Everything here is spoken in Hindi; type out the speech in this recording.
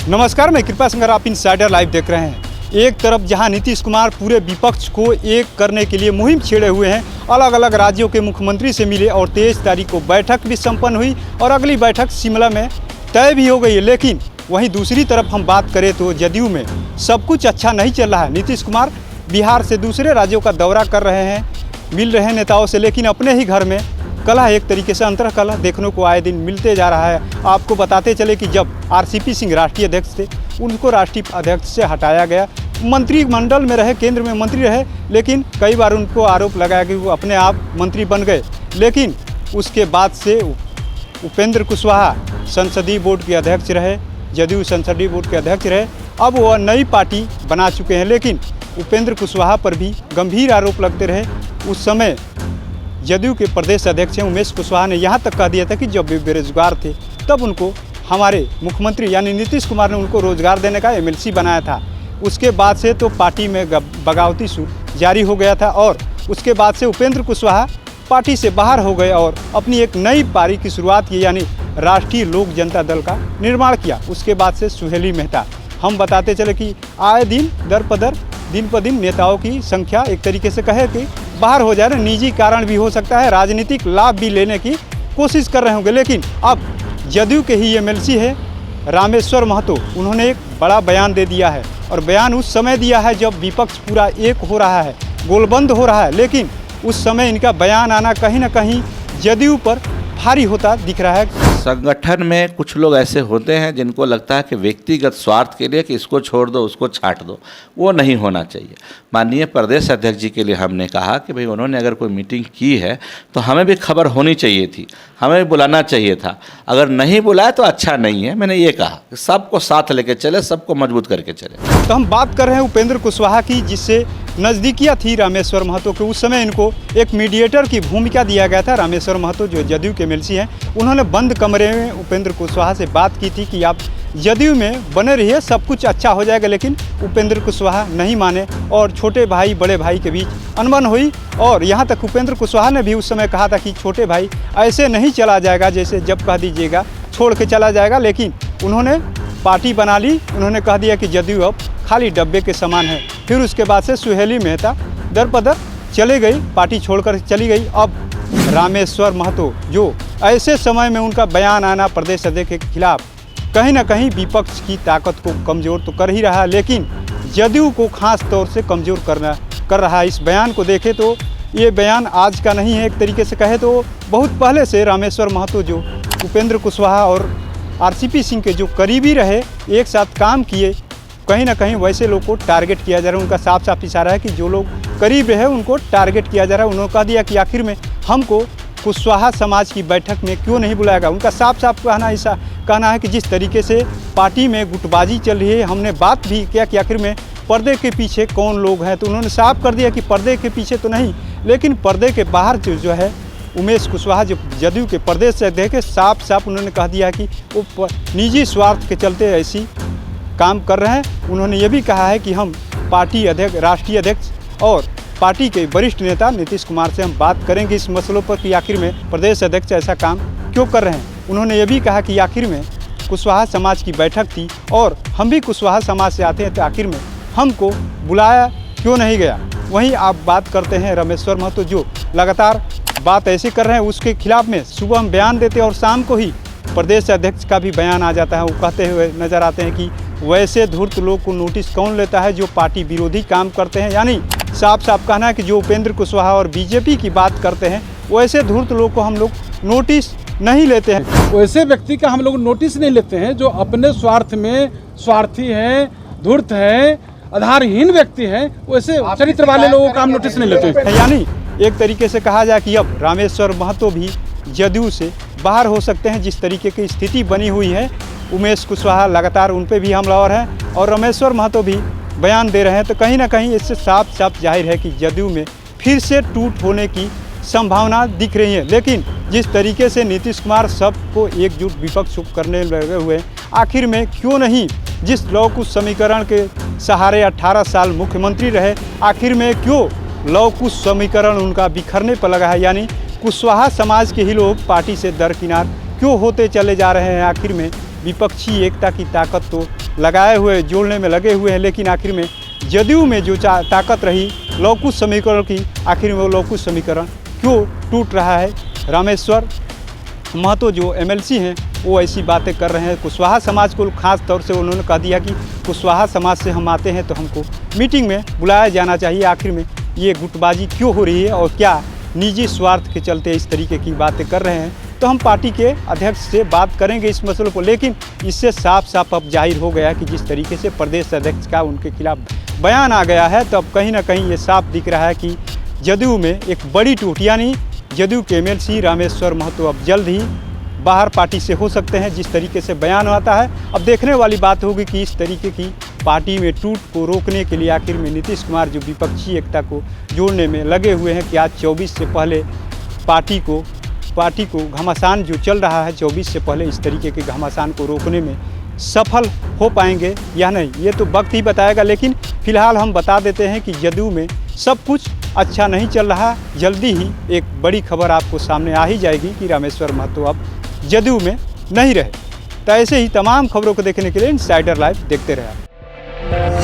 नमस्कार, मैं कृपा सिंगर, आप इनसाइडर लाइव देख रहे हैं। एक तरफ जहां नीतीश कुमार पूरे विपक्ष को एक करने के लिए मुहिम छेड़े हुए हैं, अलग अलग राज्यों के मुख्यमंत्री से मिले और 23 तारीख को बैठक भी संपन्न हुई और अगली बैठक शिमला में तय भी हो गई है। लेकिन वहीं दूसरी तरफ हम बात करें तो जदयू में सब कुछ अच्छा नहीं चल रहा है। नीतीश कुमार बिहार से दूसरे राज्यों का दौरा कर रहे हैं, मिल रहे हैं नेताओं से, लेकिन अपने ही घर में कलह, एक तरीके से अंतर कलह देखने को आए दिन मिलते जा रहा है। आपको बताते चले कि जब आरसीपी सिंह राष्ट्रीय अध्यक्ष थे, उनको राष्ट्रीय अध्यक्ष से हटाया गया, मंत्रिमंडल में रहे, केंद्र में मंत्री रहे, लेकिन कई बार उनको आरोप लगाया कि वो अपने आप मंत्री बन गए। लेकिन उसके बाद से उपेंद्र कुशवाहा संसदीय बोर्ड के अध्यक्ष रहे, जदयू संसदीय बोर्ड के अध्यक्ष रहे। अब वह नई पार्टी बना चुके हैं, लेकिन उपेंद्र कुशवाहा पर भी गंभीर आरोप लगते रहे। उस समय जदयू के प्रदेश अध्यक्ष हैं उमेश कुशवाहा ने यहाँ तक कह दिया था कि जब वे बेरोजगार थे तब उनको हमारे मुख्यमंत्री यानी नीतीश कुमार ने उनको रोजगार देने का एमएलसी बनाया था। उसके बाद से तो पार्टी में बगावती सूर जारी हो गया था और उसके बाद से उपेंद्र कुशवाहा पार्टी से बाहर हो गए और अपनी एक नई पारी की शुरुआत की, यानी राष्ट्रीय लोक जनता दल का निर्माण किया। उसके बाद से सुहेली मेहता, हम बताते चले कि आए दिन दर पदर दिन पर दिन नेताओं की संख्या एक तरीके से कहे कि बाहर हो जा रहे, निजी कारण भी हो सकता है, राजनीतिक लाभ भी लेने की कोशिश कर रहे होंगे। लेकिन अब जदयू के ही एमएलसी है रामेश्वर महतो, उन्होंने एक बड़ा बयान दे दिया है और बयान उस समय दिया है जब विपक्ष पूरा एक हो रहा है, गोलबंद हो रहा है। लेकिन उस समय इनका बयान आना कहीं ना कहीं जदयू पर भारी होता दिख रहा है। संगठन में कुछ लोग ऐसे होते हैं जिनको लगता है कि व्यक्तिगत स्वार्थ के लिए कि इसको छोड़ दो उसको छांट दो, वो नहीं होना चाहिए। माननीय प्रदेश अध्यक्ष जी के लिए हमने कहा कि भाई उन्होंने अगर कोई मीटिंग की है तो हमें भी खबर होनी चाहिए थी, हमें भी बुलाना चाहिए था। अगर नहीं बुलाया तो अच्छा नहीं है। मैंने ये कहा सबको साथ लेके चले, सबको मजबूत करके चले। तो हम बात कर रहे हैं उपेंद्र कुशवाहा की, जिससे नज़दीकियाँ थी रामेश्वर महतो के। उस समय इनको एक मीडिएटर की भूमिका दिया गया था। रामेश्वर महतो जो जदयू के एमएलसी हैं, उन्होंने बंद कमरे में उपेंद्र कुशवाहा से बात की थी कि आप जदयू में बने रहिए, सब कुछ अच्छा हो जाएगा। लेकिन उपेंद्र कुशवाहा नहीं माने और छोटे भाई बड़े भाई के बीच अनबन हुई। और यहाँ तक उपेंद्र कुशवाहा ने भी उस समय कहा था कि छोटे भाई ऐसे नहीं चला जाएगा, जैसे जब कह दीजिएगा छोड़ के चला जाएगा। लेकिन उन्होंने पार्टी बना ली, उन्होंने कह दिया कि जदयू अब खाली डब्बे के समान है। फिर उसके बाद से सुहेली मेहता दर पदर चले गई, पार्टी छोड़कर चली गई। अब रामेश्वर महतो, जो ऐसे समय में उनका बयान आना प्रदेश अध्यक्ष के खिलाफ कहीं ना कहीं विपक्ष की ताकत को कमज़ोर तो कर ही रहा है, लेकिन जदयू को खास तौर से कमज़ोर कर रहा है। इस बयान को देखें तो ये बयान आज का नहीं है, एक तरीके से कहे तो बहुत पहले से रामेश्वर महतो जो उपेंद्र कुशवाहा और आरसीपी सिंह के जो करीबी रहे, एक साथ काम किए, कहीं ना कहीं वैसे लोग को टारगेट किया जा रहा है। उनका साफ साफ इशारा है कि जो लोग करीब रहे उनको टारगेट किया जा रहा है। उन्होंने कह दिया कि आखिर में हमको कुशवाहा समाज की बैठक में क्यों नहीं बुलाएगा। उनका साफ साफ कहना है कि जिस तरीके से पार्टी में गुटबाजी चल रही है, हमने बात भी किया कि आखिर में पर्दे के पीछे कौन लोग हैं, तो उन्होंने साफ कर दिया कि पर्दे के पीछे तो नहीं, लेकिन पर्दे के बाहर जो है उमेश कुशवाहा जो जदयू के प्रदेश से अध्यक्ष, साफ उन्होंने कह दिया कि वो निजी स्वार्थ के चलते ऐसी काम कर रहे हैं। उन्होंने ये भी कहा है कि हम पार्टी अध्यक्ष, राष्ट्रीय अध्यक्ष और पार्टी के वरिष्ठ नेता नीतीश कुमार से हम बात करेंगे इस मसलों पर कि आखिर में प्रदेश अध्यक्ष ऐसा काम क्यों कर रहे हैं। उन्होंने ये भी कहा कि आखिर में कुशवाहा समाज की बैठक थी और हम भी कुशवाहा समाज से आते हैं, तो आखिर में हमको बुलाया क्यों नहीं गया। वहीं आप बात करते हैं रामेश्वर महतो, जो लगातार बात ऐसे कर रहे हैं, उसके खिलाफ में सुबह हम बयान देते हैं और शाम को ही प्रदेश अध्यक्ष का भी बयान आ जाता है। वो कहते हुए नजर आते हैं कि वैसे धूर्त लोग को नोटिस कौन लेता है जो पार्टी विरोधी काम करते हैं। यानी साफ कहना है कि जो उपेंद्र कुशवाहा और बीजेपी की बात करते हैं, वैसे धूर्त लोग को हम लोग नोटिस नहीं लेते हैं। वैसे व्यक्ति का हम लोग नोटिस नहीं लेते हैं जो अपने स्वार्थ में स्वार्थी हैं, धूर्त हैं, आधारहीन व्यक्ति हैं, वैसे चरित्र वाले लोगों का हम नोटिस नहीं लेते हैं। यानी एक तरीके से कहा जाए कि अब रामेश्वर महतो भी जदयू से बाहर हो सकते हैं। जिस तरीके की स्थिति बनी हुई है, उमेश कुशवाहा लगातार उन पे भी हमलावर हैं और रामेश्वर महतो भी बयान दे रहे हैं, तो कहीं ना कहीं इससे साफ जाहिर है कि जदयू में फिर से टूट होने की संभावना दिख रही है। लेकिन जिस तरीके से नीतीश कुमार सबको एकजुट विपक्ष करने लगे हुए, आखिर में क्यों नहीं, जिस लौह कुश समीकरण के सहारे 18 साल मुख्यमंत्री रहे, आखिर में क्यों लौह कुश समीकरण उनका बिखरने पर लगा है। यानी कुशवाहा समाज के ही लोग पार्टी से दरकिनार क्यों होते चले जा रहे हैं। आखिर में विपक्षी एकता की ताकत तो लगाए हुए जोड़ने में लगे हुए हैं, लेकिन आखिर में जदयू में जो ताकत रही लवकुश समीकरण की, आखिर में वो लवकुश समीकरण क्यों टूट रहा है। रामेश्वर महतो जो एमएलसी हैं वो ऐसी बातें कर रहे हैं। कुशवाहा समाज को खास तौर से उन्होंने कह दिया कि कुशवाहा समाज से हम आते हैं तो हमको मीटिंग में बुलाया जाना चाहिए। आखिर में ये गुटबाजी क्यों हो रही है और क्या निजी स्वार्थ के चलते इस तरीके की बातें कर रहे हैं, तो हम पार्टी के अध्यक्ष से बात करेंगे इस मसले को। लेकिन इससे साफ साफ अब जाहिर हो गया कि जिस तरीके से प्रदेश अध्यक्ष का उनके खिलाफ बयान आ गया है, तो अब कहीं ना कहीं ये साफ दिख रहा है कि जदयू में एक बड़ी टूट, यानी जदयू के एमएलसी रामेश्वर महतो अब जल्द ही बाहर पार्टी से हो सकते हैं। जिस तरीके से बयान आता है, अब देखने वाली बात होगी कि इस तरीके की पार्टी में टूट को रोकने के लिए आखिर में नीतीश कुमार जो विपक्षी एकता को जोड़ने में लगे हुए हैं कि आज 24 से पहले पार्टी को घमासान जो चल रहा है, 24 से पहले इस तरीके के घमासान को रोकने में सफल हो पाएंगे या नहीं, ये तो वक्त ही बताएगा। लेकिन फिलहाल हम बता देते हैं कि जदयू में सब कुछ अच्छा नहीं चल रहा। जल्दी ही एक बड़ी खबर आपको सामने आ ही जाएगी कि रामेश्वर महतो अब जदयू में नहीं रहे। तो ऐसे ही तमाम खबरों को देखने के लिए इनसाइडर लाइव देखते रहें।